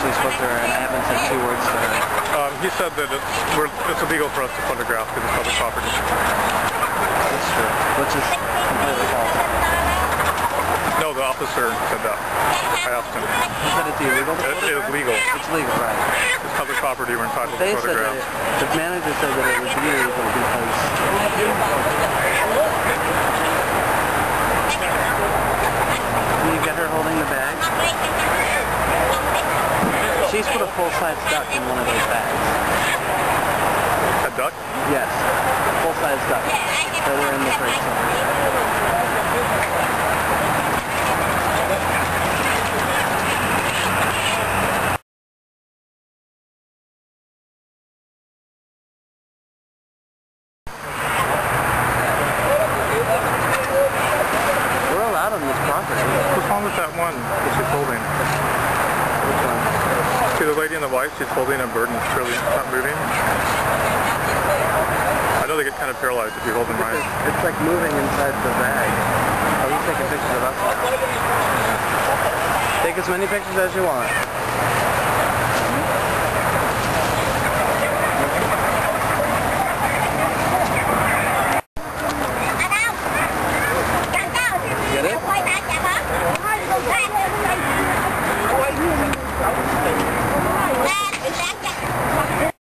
actually spoke to her, and I haven't said 2 words to her. He said that it's illegal for us to photograph because it's public property. That's true. Which is completely false. No, the officer said that. I asked him. He said it's illegal to photograph? It is legal. It's legal, right. It's public property, we're entitled to photograph. The manager said that it was illegal because... Can you get her holding the bag? She's put a full-size duck in one of those bags. A duck? Yes. Full-size duck. That were in the fridge somewhere. We're allowed on this property. What's wrong with that one that she's holding? Which one? See the lady in the white, she's holding a bird and it's really not moving. I know they get kind of paralyzed if you hold them right. It's like moving inside the bag. Oh, you taking pictures of us now. Take as many pictures as you want.